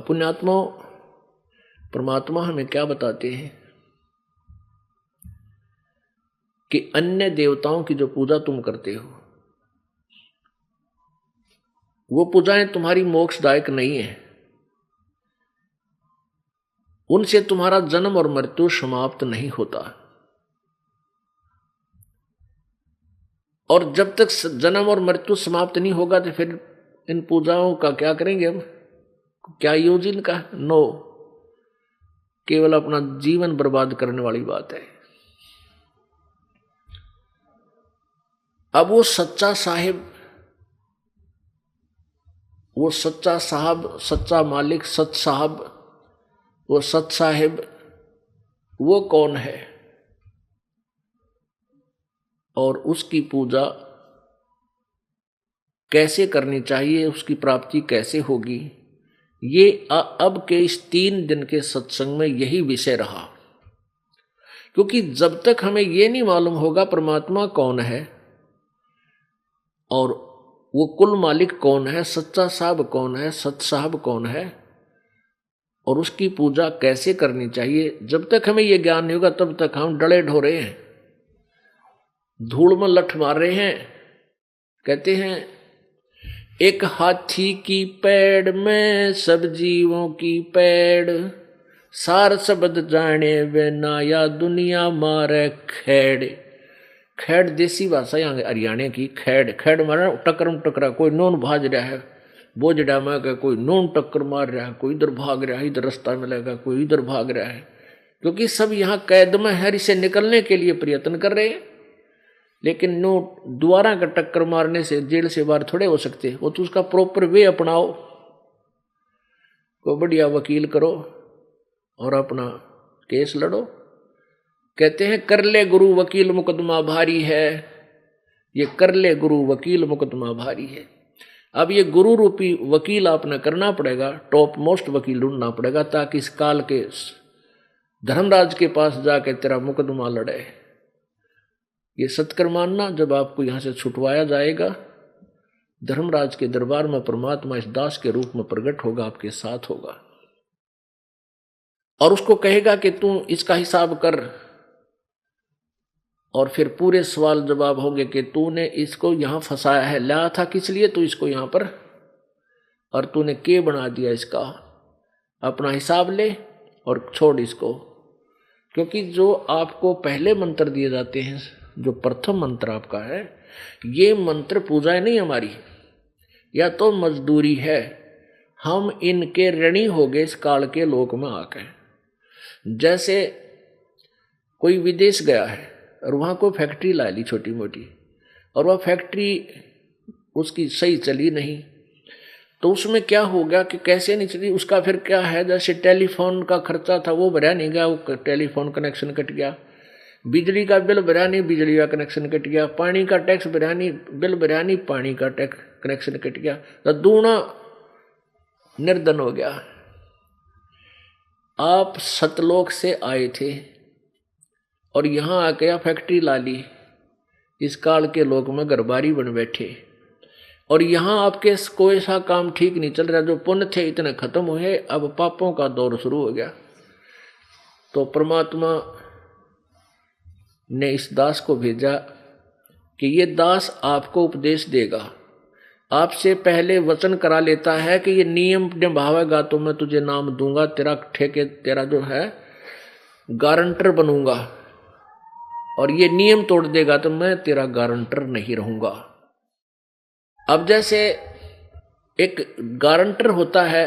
पुण्यात्मा परमात्मा हमें क्या बताते हैं कि अन्य देवताओं की जो पूजा तुम करते हो वो पूजाएं तुम्हारी मोक्षदायक नहीं है, उनसे तुम्हारा जन्म और मृत्यु समाप्त नहीं होता। और जब तक जन्म और मृत्यु समाप्त नहीं होगा तो फिर इन पूजाओं का क्या करेंगे हम? क्या यूज इनका? नो, केवल अपना जीवन बर्बाद करने वाली बात है। अब वो सच्चा साहिब, वो सच्चा साहब, सच्चा मालिक, सच साहब, वो सच साहिब, वो कौन है और उसकी पूजा कैसे करनी चाहिए, उसकी प्राप्ति कैसे होगी, ये अब के इस 3 दिन के सत्संग में यही विषय रहा। क्योंकि जब तक हमें ये नहीं मालूम होगा परमात्मा कौन है और वो कुल मालिक कौन है, सच्चा साहब कौन है, सच साहब कौन है और उसकी पूजा कैसे करनी चाहिए, जब तक हमें ये ज्ञान नहीं होगा तब तक हम डले ढोरे हैं, धूल में लठ मार रहे हैं। कहते हैं एक हाथी की पैड़ में सब जीवों की पैड़, सार शब्द जाने वे ना या दुनिया मारे खेड़। खेड़ देसी भाषा यहाँ हरियाणा की। खेड़ खेड़ मारा टक्कर टकरा, कोई नून भाज रहा है बोझड़ा में का, कोई नून टक्कर मार रहा है, कोई इधर भाग रहा है, इधर रास्ता मिलेगा, कोई इधर भाग रहा है, क्योंकि सब यहाँ कैद में है, इसे निकलने के लिए प्रयत्न कर रहे हैं। लेकिन नो दोबारा का टक्कर मारने से जेल से बाहर थोड़े हो सकते, वो तो उसका प्रॉपर वे अपनाओ, को बढ़िया वकील करो और अपना केस लड़ो। कहते हैं कर ले गुरु वकील मुकदमा भारी है, ये कर ले गुरु वकील मुकदमा भारी है। अब ये गुरु रूपी वकील आपने करना पड़ेगा, टॉप मोस्ट वकील ढूंढना पड़ेगा, ताकि इस काल के धर्मराज के पास जाके तेरा मुकदमा लड़े। ये सत्कर मानना, जब आपको यहां से छुटवाया जाएगा धर्मराज के दरबार में परमात्मा इस दास के रूप में प्रकट होगा, आपके साथ होगा और उसको कहेगा कि तू इसका हिसाब कर, और फिर पूरे सवाल जवाब होंगे कि तूने इसको यहां फंसाया है, लाया था किस लिए तू इसको यहां पर, और तूने के बना दिया इसका, अपना हिसाब ले और छोड़ इसको। क्योंकि जो आपको पहले मंत्र दिए जाते हैं, जो प्रथम मंत्र आपका है, ये मंत्र पूजा नहीं हमारी, या तो मजदूरी है, हम इनके ऋणी हो गए इस काल के लोक में आकर। जैसे कोई विदेश गया है और वहाँ कोई फैक्ट्री ला ली छोटी मोटी, और वह फैक्ट्री उसकी सही चली नहीं, तो उसमें क्या हो गया कि कैसे नहीं चली, उसका फिर क्या है, जैसे टेलीफोन का खर्चा था वो भरा नहीं गया, वो टेलीफोन कनेक्शन कट गया, बिजली का बिल भरा नहीं, बिजली का कनेक्शन कट गया, पानी का टैक्स भरा नहीं, बिल भरा नहीं, पानी का टैक्स कनेक्शन कट गया, तो दूना निर्धन हो गया। आप सतलोक से आए थे और यहाँ आके फैक्ट्री ला ली, इस काल के लोक में घरबारी बन बैठे, और यहाँ आपके कोई सा काम ठीक नहीं चल रहा, जो पुण्य थे इतने खत्म हुए, अब पापों का दौर शुरू हो गया। तो परमात्मा ने इस दास को भेजा कि ये दास आपको उपदेश देगा, आपसे पहले वचन करा लेता है कि ये नियम निभावेगा तो मैं तुझे नाम दूंगा, तेरा ठेके, तेरा जो है गारंटर बनूंगा, और ये नियम तोड़ देगा तो मैं तेरा गारंटर नहीं रहूंगा। अब जैसे एक गारंटर होता है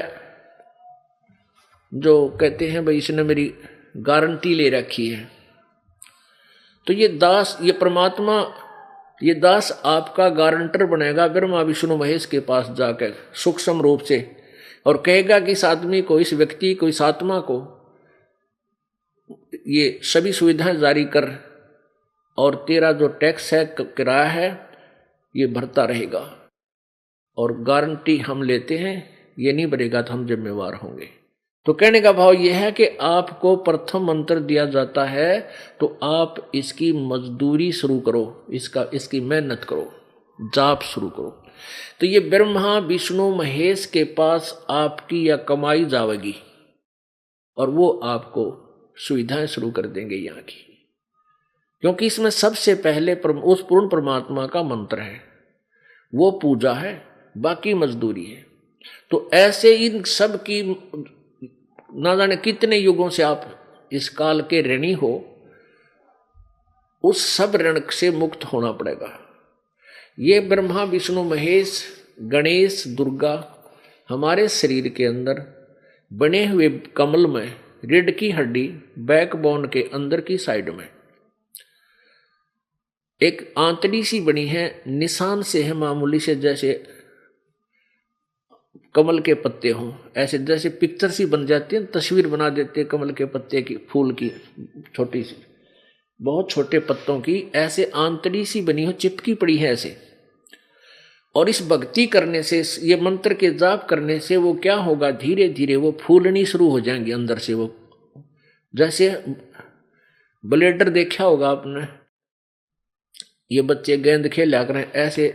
जो कहते हैं भाई इसने मेरी गारंटी ले रखी है, तो ये दास, ये परमात्मा, ये दास आपका गारंटर बनेगा ब्रह्मा विष्णु महेश के पास जाकर सूक्ष्म रूप से, और कहेगा कि इस आदमी को, इस व्यक्ति को, इस आत्मा को ये सभी सुविधाएं जारी कर, और तेरा जो टैक्स है, किराया है, ये भरता रहेगा, और गारंटी हम लेते हैं, ये नहीं भरेगा तो हम जिम्मेवार होंगे। तो कहने का भाव यह है कि आपको प्रथम मंत्र दिया जाता है तो आप इसकी मजदूरी शुरू करो, इसकी मेहनत करो, जाप शुरू करो। तो ये ब्रह्मा विष्णु महेश के पास आपकी या कमाई जावेगी और वो आपको सुविधाएं शुरू कर देंगे यहाँ की, क्योंकि इसमें सबसे पहले उस पूर्ण परमात्मा का मंत्र है, वो पूजा है, बाकी मजदूरी है। तो ऐसे इन सब की ना जाने कितने युगों से आप इस काल के ऋणी हो, उस सब ऋण से मुक्त होना पड़ेगा। ये ब्रह्मा विष्णु महेश गणेश दुर्गा हमारे शरीर के अंदर बने हुए कमल में रीढ़ की हड्डी बैकबोन के अंदर की साइड में एक आंतड़ी सी बनी है, निशान से है मामूली से, जैसे कमल के पत्ते हों, ऐसे जैसे पिक्चर सी बन जाती है, तस्वीर बना देते हैं कमल के पत्ते की, फूल की, छोटी सी बहुत छोटे पत्तों की, ऐसे आंतड़ी सी बनी हो, चिपकी पड़ी है ऐसे। और इस भक्ति करने से, ये मंत्र के जाप करने से वो क्या होगा, धीरे धीरे वो फूलनी शुरू हो जाएंगी अंदर से। वो जैसे ब्लेडर देखा होगा आपने, ये बच्चे गेंद खेला करें ऐसे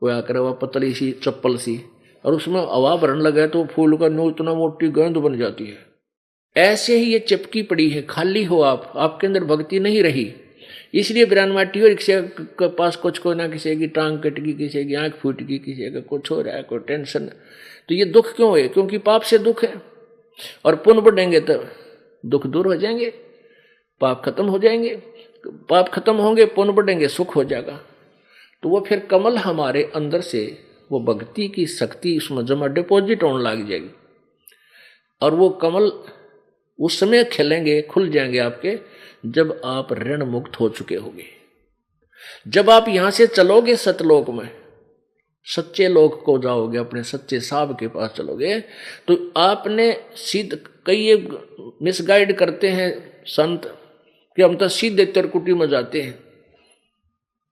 होया करे, वह पतली सी चप्पल सी, और उसमें हवा भरने लगे तो फूल का नो इतना मोटी गेंद बन जाती है। ऐसे ही ये चिपकी पड़ी है, खाली हो आप, आपके अंदर भक्ति नहीं रही, इसलिए बिरानवाटी और किसी के पास कुछ को ना, किसी की टांग कट गई, किसी की आंख फूट गई, किसी का कुछ हो रहा है, कोई टेंशन। तो ये दुख क्यों है? क्योंकि पाप से दुख है, और पुण्य बढ़ेंगे तो दुख दूर हो जाएंगे, पाप खत्म हो जाएंगे, पाप खत्म होंगे पुण्य बढ़ेंगे, सुख हो जाएगा। तो वो फिर कमल हमारे अंदर से वो भक्ति की शक्ति उसमें जमा डिपॉजिट होने लग जाएगी, और वो कमल उस समय खिलेंगे, खुल जाएंगे आपके, जब आप ऋण मुक्त हो चुके होंगे। जब आप यहां से चलोगे सतलोक में, सच्चे लोक को जाओगे, अपने सच्चे साहब के पास चलोगे, तो आपने सीध, कई मिसगाइड करते हैं संत कि हम तो सीधे तिरकुटी में जाते हैं।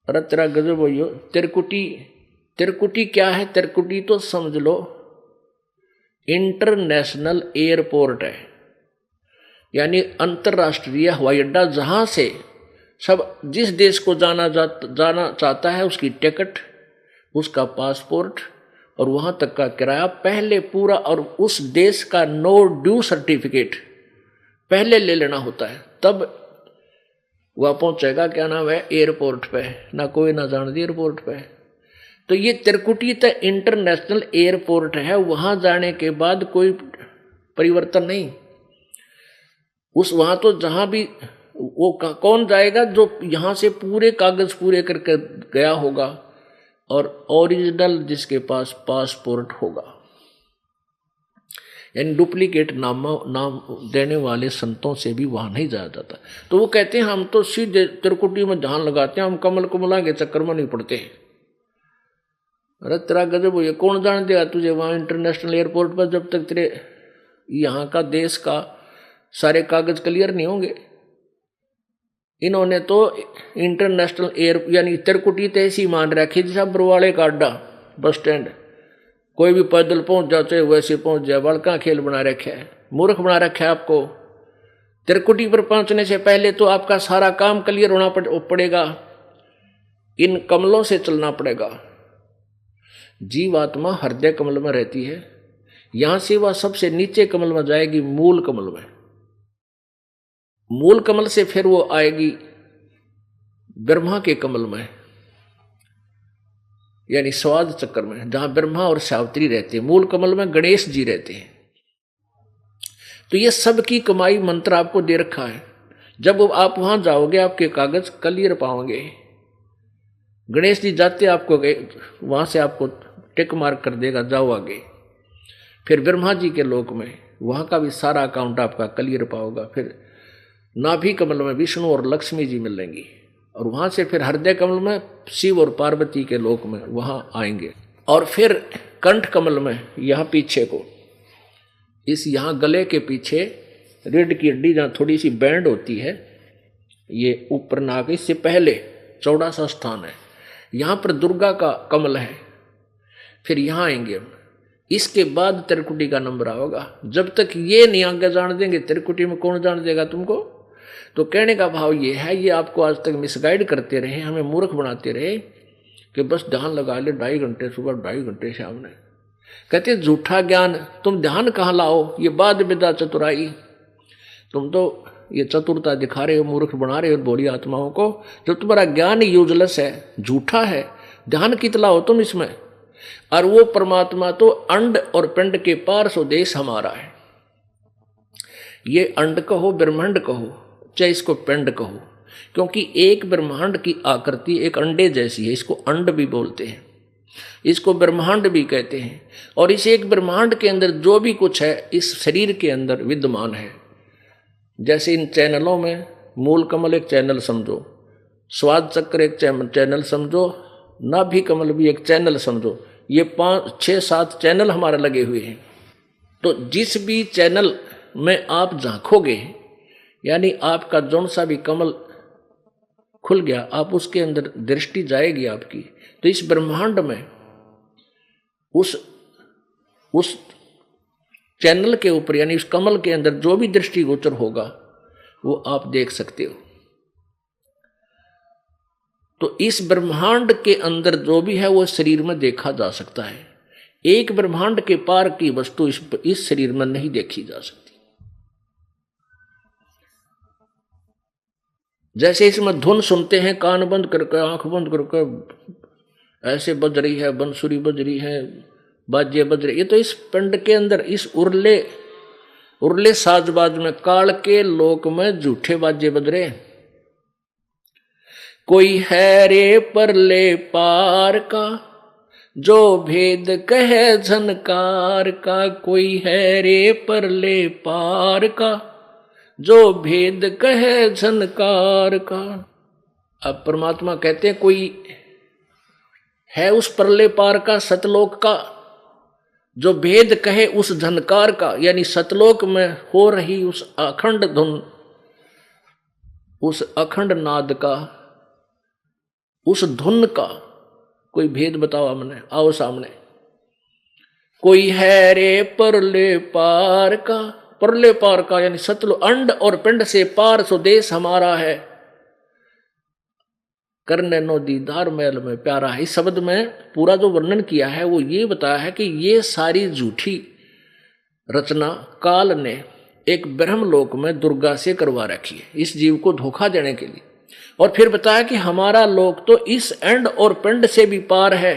अरे तेरा गजब हो, तिरकुटी, तिरकुटी क्या है? तिरकुटी तो समझ लो इंटरनेशनल एयरपोर्ट है, यानी अंतर्राष्ट्रीय हवाई अड्डा, जहां से सब जिस देश को जाना चाहता है उसकी टिकट, उसका पासपोर्ट और वहां तक का किराया पहले पूरा, और उस देश का नो ड्यू सर्टिफिकेट पहले ले लेना होता है, तब वह पहुंचेगा, क्या नाम है, एयरपोर्ट पे, ना कोई ना जान दी एयरपोर्ट पे। तो ये तिरकुटी तो इंटरनेशनल एयरपोर्ट है, वहां जाने के बाद कोई परिवर्तन नहीं, उस वहां तो जहां भी वो कौन जाएगा, जो यहां से पूरे कागज पूरे करके गया होगा और ओरिजिनल जिसके पास पासपोर्ट होगा, यानी डुप्लीकेट नाम देने वाले संतों से भी वहां नहीं जाया जाता। तो वो कहते हैं हम तो सीधे तिरकुटी में ध्यान लगाते हैं, हम कमल कुमला के चक्कर में नहीं पड़ते। अरे तेरा गजब हो, ये कौन जान देगा तुझे वहां इंटरनेशनल एयरपोर्ट पर, जब तक तेरे यहाँ का देश का सारे कागज क्लियर नहीं होंगे। इन्होंने तो इंटरनेशनल एयर यानी तिरकुटी तो ऐसी मान रखी जैसा बरवाड़े का अड्डा, बस स्टैंड, कोई भी पैदल पहुंच जाते वैसे पहुंच जाए, बड़का खेल बना रखा है, मूर्ख बना रखा है आपको। तिरकुटी पर पहुंचने से पहले तो आपका सारा काम क्लियर होना पड़ेगा, इन कमलों से चलना पड़ेगा। जीवात्मा हृदय कमल में रहती है, यहां से वह सबसे नीचे कमल में जाएगी, मूल कमल में, मूल कमल से फिर वो आएगी ब्रह्मा के कमल में, यानी स्वाद चक्र में, जहां ब्रह्मा और सावित्री रहते हैं। मूल कमल में गणेश जी रहते हैं। तो ये सब की कमाई मंत्र आपको दे रखा है। जब आप वहां जाओगे आपके कागज क्लियर पाओगे। गणेश जी जाते आपको वहां से आपको टिक मार्क कर देगा, जाओ आगे। फिर ब्रह्मा जी के लोक में वहां का भी सारा अकाउंट आपका क्लियर पाओगा। फिर नाभि कमल में विष्णु और लक्ष्मी जी मिलेंगी, और वहां से फिर हृदय कमल में शिव और पार्वती के लोक में वहां आएंगे। और फिर कंठ कमल में यहाँ पीछे को, इस यहाँ गले के पीछे रीढ़ की हड्डी जहाँ थोड़ी सी बैंड होती है, ये ऊपर नाक, इससे पहले चौड़ा सा स्थान है, यहाँ पर दुर्गा का कमल है। फिर यहाँ आएंगे हम, इसके बाद तिरकुटी का नंबर आओगा। जब तक ये नहीं आगे जान देंगे, तिरकुटी में कौन जान देगा तुमको। तो कहने का भाव ये है, ये आपको आज तक मिसगाइड करते रहे, हमें मूर्ख बनाते रहे कि बस ध्यान लगा ले 2.5 घंटे सुबह 2.5 घंटे शाम में। कहते झूठा ज्ञान, तुम ध्यान कहाँ लाओ, ये बाद विदा चतुराई। तुम तो ये चतुरता दिखा रहे हो, मूर्ख बना रहे हो भोली आत्माओं को। जब तुम्हारा ज्ञान यूजलेस है, झूठा है, ध्यान कितना हो तुम इसमें। और वो परमात्मा तो अंड और पिंड के पार स्वदेश हमारा है। ये अंड कहो, ब्रह्मांड कहो, चाहे इसको पिंड कहो, क्योंकि एक ब्रह्मांड की आकृति एक अंडे जैसी है। इसको अंड भी बोलते हैं, इसको ब्रह्मांड भी कहते हैं। और इस एक ब्रह्मांड के अंदर जो भी कुछ है इस शरीर के अंदर विद्यमान है। जैसे इन चैनलों में मूल कमल एक चैनल समझो, स्वाद चक्र एक चैनल समझो, नाभि कमल भी एक चैनल समझो। ये 5, 6, 7 चैनल हमारे लगे हुए हैं। तो जिस भी चैनल में आप झांकोगे, यानी आपका जौन सा भी कमल खुल गया, आप उसके अंदर दृष्टि जाएगी आपकी, तो इस ब्रह्मांड में उस चैनल के ऊपर यानी उस कमल के अंदर जो भी दृष्टिगोचर होगा वो आप देख सकते हो। तो इस ब्रह्मांड के अंदर जो भी है वो शरीर में देखा जा सकता है। एक ब्रह्मांड के पार की वस्तु इस शरीर में नहीं देखी जा सकती। जैसे इसमें धुन सुनते हैं, कान बंद करके, आंख बंद करके, ऐसे बज रही है, बंसुरी बज रही है, बाजे बज रही, ये तो इस पिंड के अंदर इस उरले साजबाज में काल के लोक में झूठे बाजे बज रहे। कोई है रे परले पार का जो भेद कहे झनकार का, कोई है रे परले पार का जो भेद कहे झनकार का। अब परमात्मा कहते हैं कोई है उस परले पार का, सतलोक का, जो भेद कहे उस झनकार का, यानी सतलोक में हो रही उस अखंड धुन, उस अखंड नाद का, उस धुन का कोई भेद बताओ हमने, आओ सामने। कोई है रे परले पार का, परले पार का यानी सतलो अंड और पिंड से पार स्वदेश हमारा है, करने नो दीदार मैल में प्यारा है। इस शब्द में पूरा जो वर्णन किया है वो ये बताया है कि ये सारी झूठी रचना काल ने एक ब्रह्मलोक में दुर्गा से करवा रखी है इस जीव को धोखा देने के लिए। और फिर बताया कि हमारा लोक तो इस एंड और पिंड से भी पार है,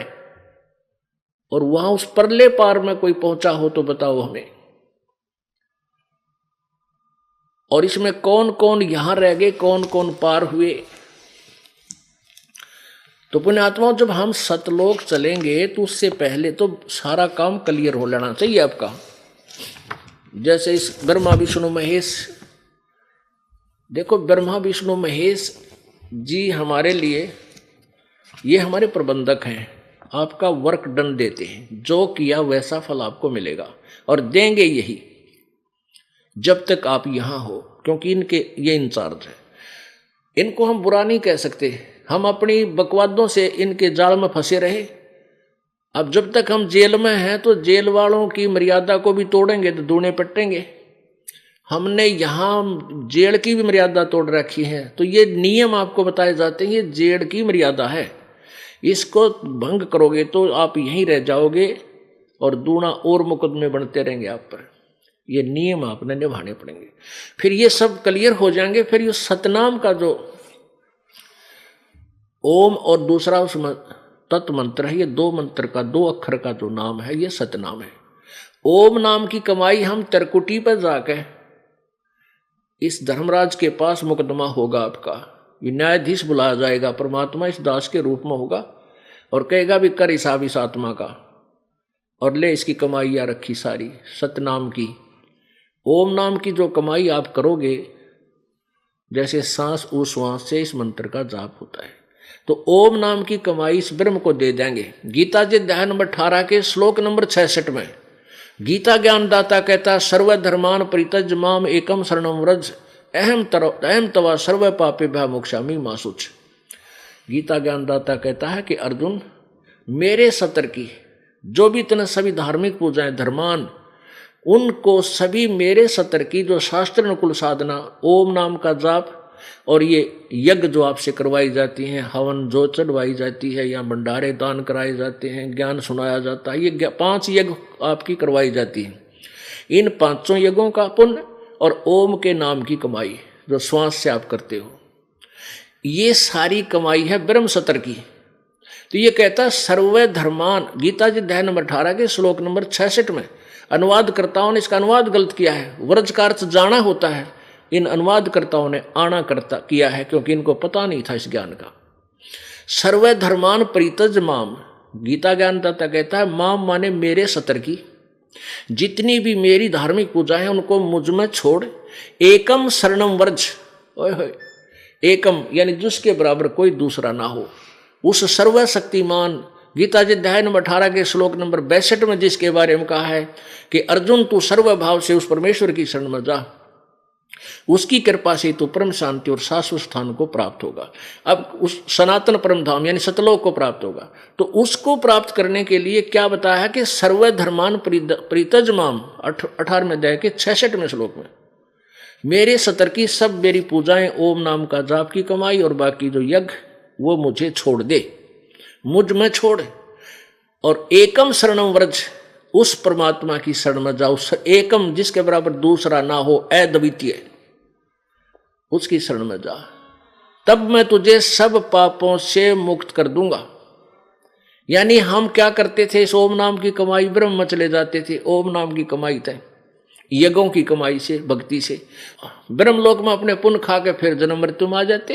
और वहां उस परले पार में कोई पहुंचा हो तो बताओ हमें। और इसमें कौन कौन यहां रह गए, कौन कौन पार हुए। तो पुण्यात्माओं, जब हम सतलोक चलेंगे तो उससे पहले तो सारा काम क्लियर हो लेना चाहिए आपका। जैसे इस ब्रह्मा विष्णु महेश, देखो ब्रह्मा विष्णु महेश जी हमारे लिए, ये हमारे प्रबंधक हैं, आपका वर्क डन देते हैं, जो किया वैसा फल आपको मिलेगा और देंगे यही जब तक आप यहां हो, क्योंकि इनके ये इंचार्ज है। इनको हम बुरा नहीं कह सकते, हम अपनी बकवादों से इनके जाल में फंसे रहे। अब जब तक हम जेल में हैं तो जेल वालों की मर्यादा को भी तोड़ेंगे तो दूने पट्टेंगे। हमने यहाँ जेल की भी मर्यादा तोड़ रखी है, तो ये नियम आपको बताए जाते हैं, ये जेल की मर्यादा है, इसको भंग करोगे तो आप यहीं रह जाओगे और दूना और मुकदमे बनते रहेंगे आप पर। ये नियम आपने निभाने पड़ेंगे, फिर ये सब क्लियर हो जाएंगे। फिर ये सतनाम का जो ओम और दूसरा उसमें तत्व मंत्र है, ये 2 मंत्र का 2 अक्षर का जो नाम है ये सतनाम है। ओम नाम की कमाई हम तरकुटी पर जाके इस धर्मराज के पास मुकदमा होगा आपका, ये न्यायाधीश बुलाया जाएगा, परमात्मा इस दास के रूप में होगा और कहेगा भी कर हिसाब इस आत्मा का और ले इसकी कमाई आ रखी सारी सतनाम की। ओम नाम की जो कमाई आप करोगे, जैसे सांस उश्वास से इस मंत्र का जाप होता है, तो ओम नाम की कमाई इस ब्रह्म को दे देंगे। गीता जी अध्याय नंबर 18 के श्लोक नंबर 66 में गीता ज्ञानदाता कहता, सर्वधर्मान परित्यज माम एकम शरणम व्रज अहम तवा सर्व पापे भय मोक्षामि मा शुच। गीता ज्ञानदाता कहता है कि अर्जुन, मेरे सतर की जो भी तने सभी धार्मिक पूजाएं धर्मान, उनको सभी मेरे सतर की जो शास्त्र अनुकूल साधना ओम नाम का जाप और ये यज्ञ जो आपसे करवाई जाती हैं, हवन जो चढ़वाई जाती है, या भंडारे दान कराए जाते हैं, ज्ञान सुनाया जाता है, ये 5 यज्ञ आपकी करवाई जाती है। इन 5 यज्ञों का पुण्य और ओम के नाम की कमाई जो श्वास से आप करते हो, ये सारी कमाई है ब्रह्म सत्र की। तो ये कहता है सर्व धर्मान, गीता जी अध्याय नंबर 18 के श्लोक नंबर 66 में। अनुवादकर्ताओं ने इसका अनुवाद गलत किया है। व्रज का अर्थ जाना होता है, इन अनुवादकर्ताओं ने आना करता किया है, क्योंकि इनको पता नहीं था इस ज्ञान का। सर्व धर्मान परित्यज माम, गीता ज्ञानदाता कहता है माम माने मेरे सतर की, जितनी भी मेरी धार्मिक पूजा है उनको मुझ में छोड़, एकम शरणम व्रज, ओए होए, एकम यानी जिसके बराबर कोई दूसरा ना हो, उस सर्वशक्तिमान गीता जी अध्याय नंबर 18 के श्लोक नंबर 62 में जिसके बारे में कहा है कि अर्जुन तू सर्वभाव से उस परमेश्वर की शरण में जा, उसकी कृपा से तो परम शांति और शाश्वत स्थान को प्राप्त होगा। अब उस सनातन परम धाम यानी सतलोक को प्राप्त होगा। तो उसको प्राप्त करने के लिए क्या बताया है कि सर्व धर्मान परित्यज माम, 18वें अध्याय के 66वें श्लोक में, मेरे सतर की सब मेरी पूजाएं, ओम नाम का जाप की कमाई और बाकी जो यज्ञ वो मुझे छोड़ दे, मुझ में छोड़, और एकम शरणम व्रज, उस परमात्मा की शरण में जाओ, एकम जिसके बराबर दूसरा ना हो, अद्वितीय, उसकी शरण में जा, तब मैं तुझे सब पापों से मुक्त कर दूंगा। यानी हम क्या करते थे, इस ओम नाम की कमाई ब्रह्म में चले जाते थे। ओम नाम की कमाई थे यज्ञों की कमाई से, भक्ति से, ब्रह्मलोक में अपने पुण्य खा के फिर जन्म मृत्यु में आ जाते।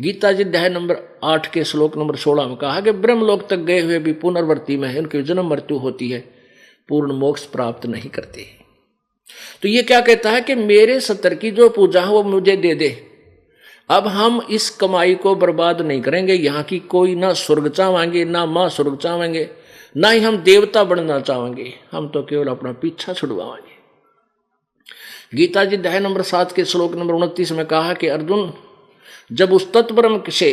गीता जी अध्याय नंबर 8 के श्लोक नंबर 16 में कहा कि ब्रह्मलोक तक गए हुए भी पुनर्वृत्ति में है, उनकी जन्म मृत्यु होती है, पूर्ण मोक्ष प्राप्त नहीं करते। तो ये क्या कहता है कि मेरे सतर की जो पूजा है वो मुझे दे दे। अब हम इस कमाई को बर्बाद नहीं करेंगे। यहाँ की कोई ना स्वर्ग चाहेंगे, ना माँ स्वर्ग चाहेंगे, ना ही हम देवता बनना चाहेंगे, हम तो केवल अपना पीछा छुड़वाएंगे। गीता जी अध्याय नंबर 7 के श्लोक नंबर 29 में कहा कि अर्जुन, जब उस तत्परम से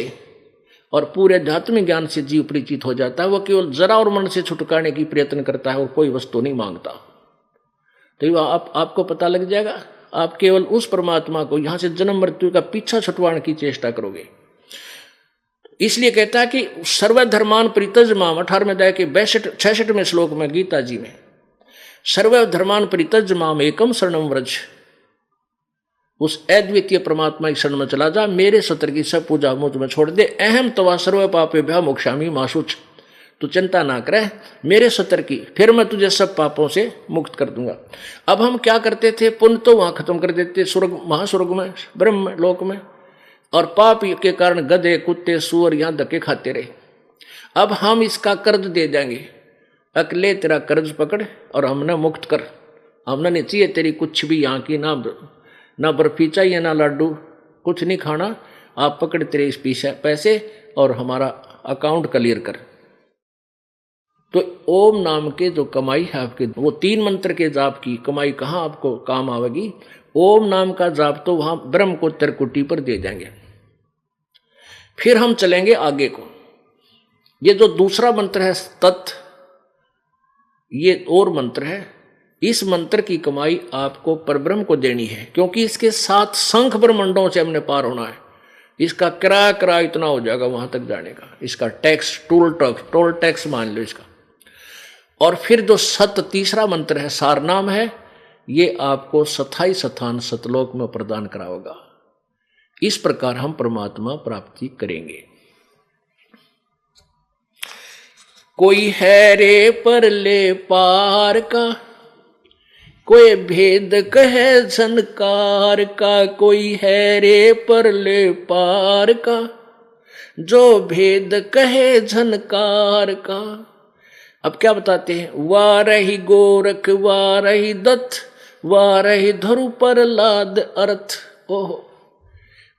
और पूरे आध्यात्मिक ज्ञान से जीव परिचित हो जाता है, वह केवल जरा और मन से छुटकाने की प्रयत्न करता है और कोई वस्तु नहीं मांगता। तो आपको पता लग जाएगा, आप केवल उस परमात्मा को, यहां से जन्म मृत्यु का पीछा छुटवाने की चेष्टा करोगे। इसलिए कहता है कि सर्वधर्मान परित्यज माम, 18वें अध्याय के 66वें श्लोक में गीता जी में, सर्वधर्मान परित्यज माम एकम शरणम व्रज, उस अद्वितीय परमात्मा की शरण में चला जा, मेरे सत्र की सब पूजा मुझ में छोड़ दे। अहम तवा सर्व पापेभ्यः मोक्षामि मा शुच, तू चिंता ना करे मेरे सत्र की, फिर मैं तुझे सब पापों से मुक्त कर दूंगा। अब हम क्या करते थे, पुण्य तो वहां खत्म कर देते स्वर्ग, महास्वर्ग में, ब्रह्म लोक में, और पाप के कारण गधे कुत्ते सूअर यहां धक्के खाते रहे। अब हम इसका कर्ज दे देंगे, अकले तेरा कर्ज पकड़ और हमने मुक्त कर, हमने नहीं चाहिए तेरी कुछ भी यहाँ की, ना बर्फी चाहिए ना लड्डू, कुछ नहीं खाना, आप पकड़ तेरे इस पैसे और हमारा अकाउंट क्लियर कर। तो ओम नाम के जो कमाई है आपके, वो 3 मंत्र के जाप की कमाई कहाँ आपको काम आवेगी। ओम नाम का जाप तो वहां ब्रह्म को त्रिकुटी पर दे देंगे। फिर हम चलेंगे आगे को। ये जो दूसरा मंत्र है तत्, ये और मंत्र है, इस मंत्र की कमाई आपको परब्रह्म को देनी है, क्योंकि इसके 7 संख ब्रह्मंडों से हमने पार होना है। इसका किराया इतना हो जाएगा वहां तक जाने का, इसका टैक्स, टोल टैक्स मान लो इसका। और फिर जो तीसरा मंत्र है, सारनाम है, ये आपको स्थाई स्थान सतलोक में प्रदान कराओगा। इस प्रकार हम परमात्मा प्राप्ति करेंगे। कोई है रे पर ले पार का, कोई भेद कहे झनकार का, कोई है रे पर ले पार का, जो भेद कहे झनकार का। अब क्या बताते हैं, वारही गोरख वारही दत्त, वारही धरु पर लाद अर्थ। ओहो,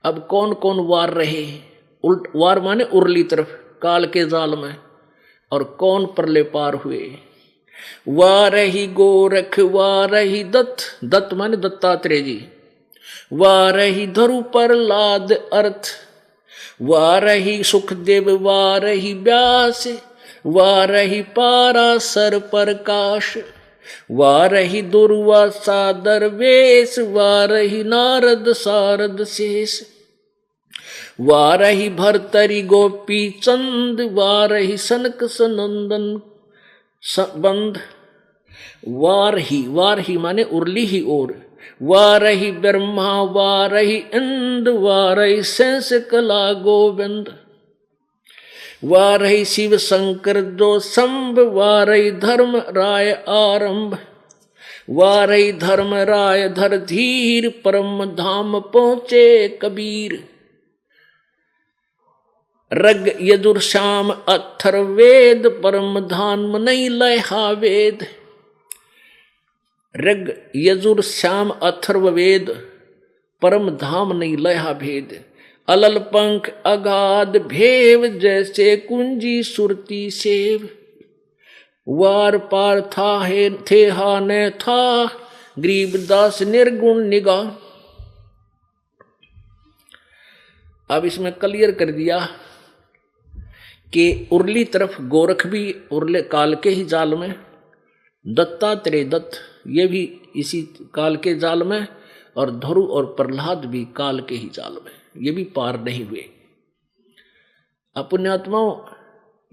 अब कौन कौन वार रहे, वार माने उर्ली तरफ काल के जाल में, और कौन परले पार हुए। वारही गोरख वारही दत्त, दत्त माने दत्तात्रेय जी, वारही धरु पर लाद अर्थ, वारही सुखदेव वारही व्यास, वारही पाराशर प्रकाश, वारही दुर्वासा दरवेश, वारही नारद सारद शेष। वारही भरतरी गोपी चंद, वारही सनक सनंदन बंद। वारही, वारही माने उर्ली ही ओर, वारही ब्रह्मा वारही इंद, वारही सेंस कला गोविंद। वारही शिव शंकर दो संभ, वारही धर्म राय आरंभ। वारही धर्म राय धर धीर, परम धाम पहुंचे कबीर। रग यजुर श्याम अथर्वेद, परम धाम नहीं लहा वेद। ऋग यजुर श्याम अथर्ववेद, परम धाम नहीं लहा भेद। अलल पंख अगाध भेव, जैसे कुंजी सुरती सेव। वार पार था है थे हा न था, गरीबदास निर्गुण निगाह। अब इसमें क्लियर कर दिया कि उर्ली तरफ गोरख भी उर्ले काल के ही जाल में, दत्तात्रेय दत्त ये भी इसी काल के जाल में, और ध्रुव और प्रहलाद भी काल के ही जाल में, ये भी पार नहीं हुए। पुण्यात्माओं,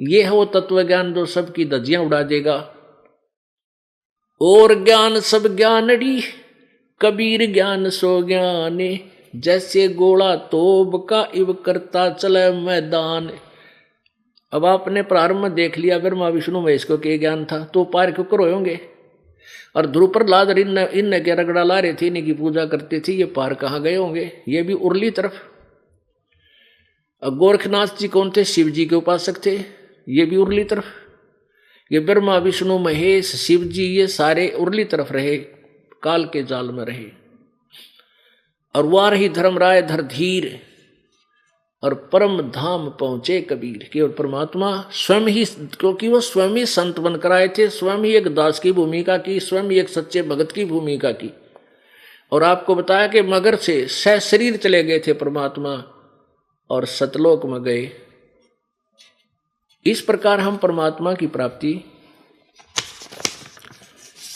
ये है वो तत्व ज्ञान जो सबकी धज्जियां उड़ा देगा। और ज्ञान सब ज्ञानड़ी, कबीर ज्ञान सो ज्ञाने। जैसे गोला तोब का इव करता चले मैदान। अब आपने प्रारंभ में देख लिया ब्रह्मा विष्णु महेश को के ज्ञान था, तो पार क्यों करो होंगे। और ध्रुव प्रहलाद इन के रगड़ा ला रहे थे, इन्हीं की पूजा करते थे, ये पार कहाँ गए होंगे। ये भी उर्ली तरफ। गोरखनाथ जी कौन थे? शिव जी के उपासक थे, ये भी उर्ली तरफ। ये ब्रह्मा विष्णु महेश शिव जी ये सारे उर्ली तरफ रहे, काल के जाल में रहे। और वार ही धर्मराय धर धीर, और परम धाम पहुंचे कबीर। केवल परमात्मा स्वयं ही, क्योंकि वो स्वयं ही संत बनकर आए थे, स्वयं ही एक दास की भूमिका की, स्वयं ही एक सच्चे भगत की भूमिका की। और आपको बताया कि मगर से शरीर चले गए थे परमात्मा, और सतलोक में गए। इस प्रकार हम परमात्मा की प्राप्ति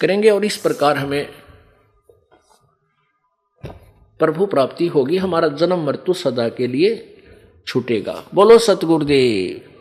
करेंगे, और इस प्रकार हमें प्रभु प्राप्ति होगी। हमारा जन्म मृत्यु सदा के लिए छूटेगा। बोलो सतगुरुदेव।